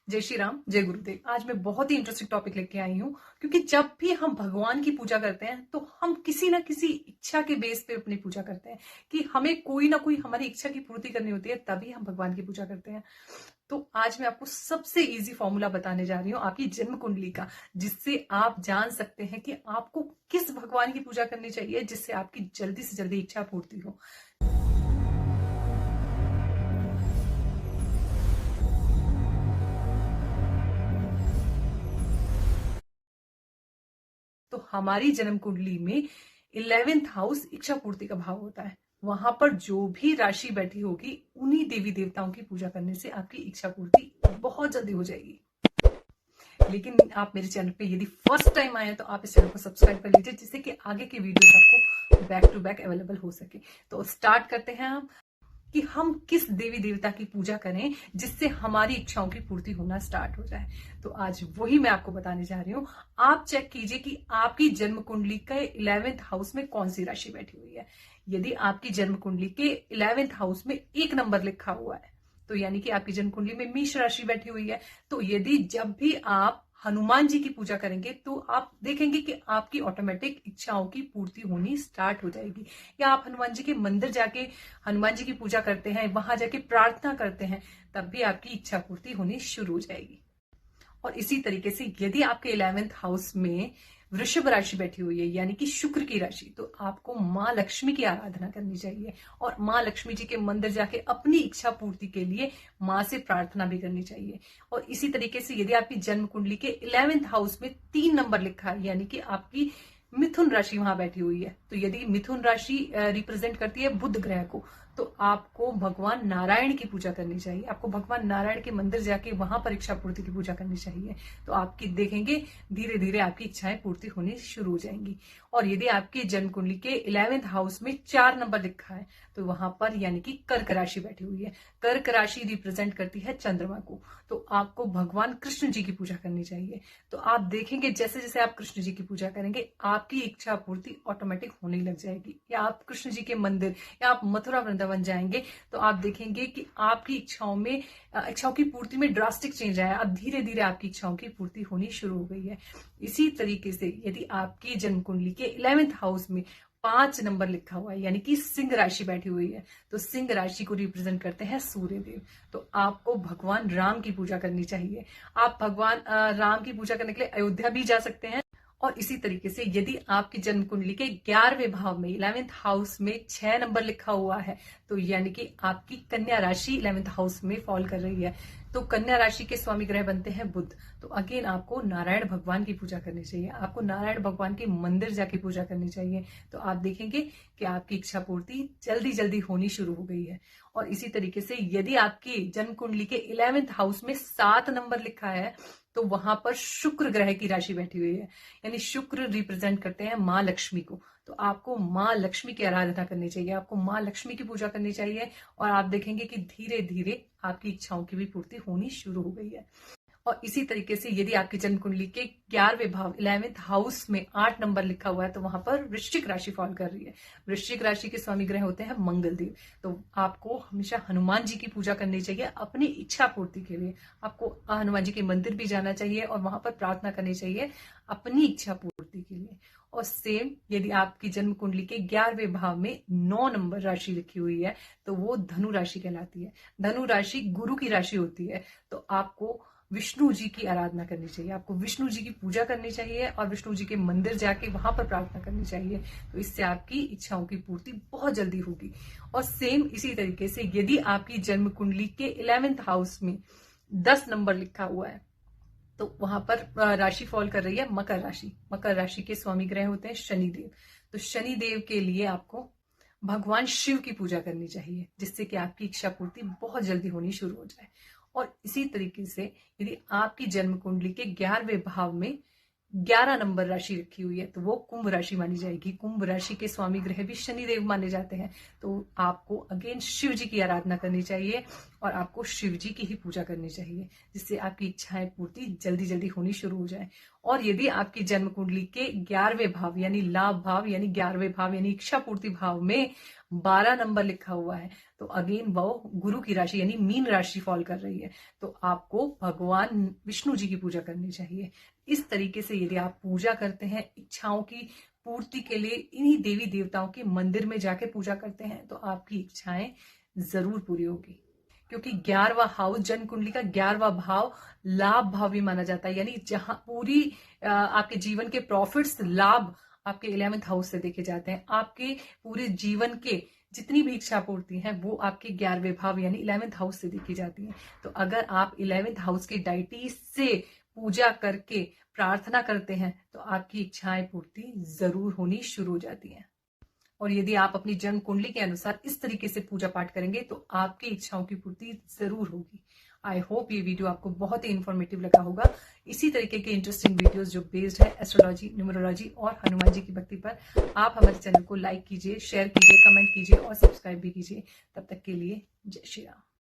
जय श्री राम, जय गुरुदेव। आज मैं बहुत ही इंटरेस्टिंग टॉपिक लेके आई हूँ, क्योंकि जब भी हम भगवान की पूजा करते हैं तो हम किसी ना किसी इच्छा के बेस पे अपनी पूजा करते हैं कि हमें कोई ना कोई हमारी इच्छा की पूर्ति करनी होती है, तभी हम भगवान की पूजा करते हैं। तो आज मैं आपको सबसे इजी फॉर्मूला बताने जा रही हूँ आपकी जन्म कुंडली का, जिससे आप जान सकते हैं कि आपको किस भगवान की पूजा करनी चाहिए, जिससे आपकी जल्दी से जल्दी इच्छा पूर्ति हो। तो हमारी जन्म कुंडली में 11th हाउस इच्छा पूर्ति का भाव होता है। वहां पर जो भी राशि बैठी होगी, उन्हीं देवी देवताओं की पूजा करने से आपकी इच्छा पूर्ति बहुत जल्दी हो जाएगी। लेकिन आप मेरे चैनल पे यदि फर्स्ट टाइम आए हैं तो आप इस चैनल को सब्सक्राइब कर लीजिए, जिससे कि आगे के वीडियोस आपको बैक टू बैक अवेलेबल हो सके। तो स्टार्ट करते हैं हम कि हम किस देवी देवता की पूजा करें जिससे हमारी इच्छाओं की पूर्ति होना स्टार्ट हो जाए। तो आज वही मैं आपको बताने जा रही हूँ। आप चेक कीजिए कि आपकी जन्म कुंडली के 11th हाउस में कौन सी राशि बैठी हुई है। यदि आपकी जन्म कुंडली के 11th हाउस में 1 नंबर लिखा हुआ है, तो यानी कि आपकी जन्म कुंडली में मेष राशि बैठी हुई है। तो यदि जब भी आप हनुमान जी की पूजा करेंगे तो आप देखेंगे कि आपकी ऑटोमेटिक इच्छाओं की पूर्ति होनी स्टार्ट हो जाएगी। या आप हनुमान जी के मंदिर जाके हनुमान जी की पूजा करते हैं, वहां जाके प्रार्थना करते हैं, तब भी आपकी इच्छा पूर्ति होनी शुरू हो जाएगी। और इसी तरीके से यदि आपके 11th हाउस में वृषभ राशि बैठी हुई है, यानी कि शुक्र की राशि, तो आपको माँ लक्ष्मी की आराधना करनी चाहिए और माँ लक्ष्मी जी के मंदिर जाके अपनी इच्छा पूर्ति के लिए माँ से प्रार्थना भी करनी चाहिए। और इसी तरीके से यदि आपकी जन्म कुंडली के 11th हाउस में 3 नंबर लिखा है, यानी कि आपकी मिथुन राशि वहां बैठी हुई है, तो यदि मिथुन राशि रिप्रेजेंट करती है बुध ग्रह को, तो आपको भगवान नारायण की पूजा करनी चाहिए। आपको भगवान नारायण के मंदिर जाके वहां पर इच्छा पूर्ति की पूजा करनी चाहिए। तो आपकी देखेंगे धीरे धीरे आपकी इच्छाएं पूर्ति होनी शुरू हो जाएंगी। और यदि आपकी जन्म कुंडली के 11th हाउस में 4 नंबर लिखा है, तो वहां पर यानी कि कर्क राशि बैठी हुई है। कर्क राशि रिप्रेजेंट करती है चंद्रमा को, तो आपको भगवान कृष्ण जी की पूजा करनी चाहिए। तो आप देखेंगे जैसे जैसे आप कृष्ण जी की पूजा करेंगे, आपकी इच्छा पूर्ति ऑटोमेटिक होने लग जाएगी। या आप कृष्ण जी के मंदिर या आप मथुरा वृंदावन जाएंगे, तो आप देखेंगे कि आपकी इच्छाओं की पूर्ति में ड्रास्टिक चेंज आया। अब धीरे धीरे आपकी इच्छाओं की पूर्ति होनी शुरू हो गई है। इसी तरीके से यदि आपकी जन्म कुंडली के 11th हाउस में 5 नंबर लिखा हुआ है, यानी कि सिंह राशि बैठी हुई है, तो सिंह राशि को रिप्रेजेंट करते हैं सूर्य देव। तो आपको भगवान राम की पूजा करनी चाहिए। आप भगवान राम की पूजा करने के लिए अयोध्या भी जा सकते हैं। और इसी तरीके से यदि आपकी जन्म कुंडली के 11वें भाव में 11th हाउस में 6 नंबर लिखा हुआ है, तो यानी कि आपकी कन्या राशि 11th हाउस में फॉल कर रही है। तो कन्या राशि के स्वामी ग्रह बनते हैं बुध। तो अगेन आपको नारायण भगवान की पूजा करनी चाहिए। आपको नारायण भगवान के मंदिर जाके पूजा करनी चाहिए। तो आप देखेंगे कि आपकी इच्छा पूर्ति जल्दी जल्दी होनी शुरू हो गई है। और इसी तरीके से यदि आपकी जन्म कुंडली के 11th हाउस में 7 नंबर लिखा है, तो वहां पर शुक्र ग्रह की राशि बैठी हुई है, यानी शुक्र रिप्रेजेंट करते हैं माँ लक्ष्मी को। तो आपको माँ लक्ष्मी की आराधना करनी चाहिए, आपको माँ लक्ष्मी की पूजा करनी चाहिए। और आप देखेंगे कि धीरे धीरे आपकी इच्छाओं की भी पूर्ति होनी शुरू हो गई है। और इसी तरीके से यदि आपकी जन्म कुंडली के 11वें भाव 11th हाउस में 8 नंबर लिखा हुआ है, तो वहां पर वृश्चिक राशि फॉल कर रही है। वृश्चिक राशि के स्वामी ग्रह होते हैं मंगल देव। तो आपको हमेशा हनुमान जी की पूजा करनी चाहिए अपनी इच्छा पूर्ति के लिए। आपको हनुमान जी के मंदिर भी जाना चाहिए और वहां पर प्रार्थना करनी चाहिए अपनी इच्छा पूर्ति के लिए। और सेम यदि आपकी जन्म कुंडली के 11वें भाव में 9 नंबर राशि लिखी हुई है, तो वो धनु राशि कहलाती है। धनु राशि गुरु की राशि होती है। तो आपको विष्णु जी की आराधना करनी चाहिए, आपको विष्णु जी की पूजा करनी चाहिए और विष्णु जी के मंदिर जाके वहां पर प्रार्थना करनी चाहिए। तो इससे आपकी इच्छाओं की पूर्ति बहुत जल्दी होगी। और सेम इसी तरीके से यदि आपकी जन्म कुंडली के 11th हाउस में 10 नंबर लिखा हुआ है, तो वहां पर राशि फॉल कर रही है मकर राशि। मकर राशि के स्वामी ग्रह होते हैं शनिदेव। तो शनिदेव के लिए आपको भगवान शिव की पूजा करनी चाहिए, जिससे कि आपकी इच्छा पूर्ति बहुत जल्दी होनी शुरू हो जाए। और इसी तरीके से यदि आपकी जन्म कुंडली के 11वें भाव में 11 नंबर राशि रखी हुई है, तो वो कुंभ राशि मानी जाएगी। कुंभ राशि के स्वामी ग्रह भी शनिदेव माने जाते हैं। तो आपको अगेन शिव जी की आराधना करनी चाहिए और आपको शिव जी की ही पूजा करनी चाहिए, जिससे आपकी इच्छाएं पूर्ति जल्दी जल्दी होनी शुरू हो जाए। और यदि आपकी जन्म कुंडली के 11वें भाव यानी लाभ भाव यानी 11वें भाव यानी इच्छा पूर्ति भाव में 12 नंबर लिखा हुआ है, तो अगेन वो गुरु की राशि यानी मीन राशि फॉल कर रही है। तो आपको भगवान विष्णु जी की पूजा करनी चाहिए। इस तरीके से यदि आप पूजा करते हैं, इच्छाओं की पूर्ति के लिए इन्हीं देवी देवताओं के मंदिर में जाके पूजा करते हैं, तो आपकी इच्छाएं जरूर पूरी होगी। क्योंकि 11वां हाउस, जन्म कुंडली का 11वां भाव लाभ भाव भी माना जाता है, यानी जहां पूरी आपके जीवन के प्रॉफिट्स, लाभ आपके 11वें हाउस से देखे जाते हैं। आपके पूरे जीवन के जितनी भी इच्छा पूर्ति है वो आपके 11वें भाव यानी 11वें हाउस से देखी जाती है। तो अगर आप 11वें हाउस की डाइटी से पूजा करके प्रार्थना करते हैं तो आपकी इच्छाएं पूर्ति जरूर होनी शुरू हो जाती हैं। और यदि आप अपनी जन्म कुंडली के अनुसार इस तरीके से पूजा पाठ करेंगे तो आपकी इच्छाओं की पूर्ति जरूर होगी। आई होप ये वीडियो आपको बहुत ही इन्फॉर्मेटिव लगा होगा। इसी तरीके के इंटरेस्टिंग वीडियोस जो बेस्ड है एस्ट्रोलॉजी, न्यूमरोलॉजी और हनुमान जी की भक्ति पर, आप हमारे चैनल को लाइक कीजिए, शेयर कीजिए, कमेंट कीजिए और सब्सक्राइब भी कीजिए। तब तक के लिए जय श्री राम।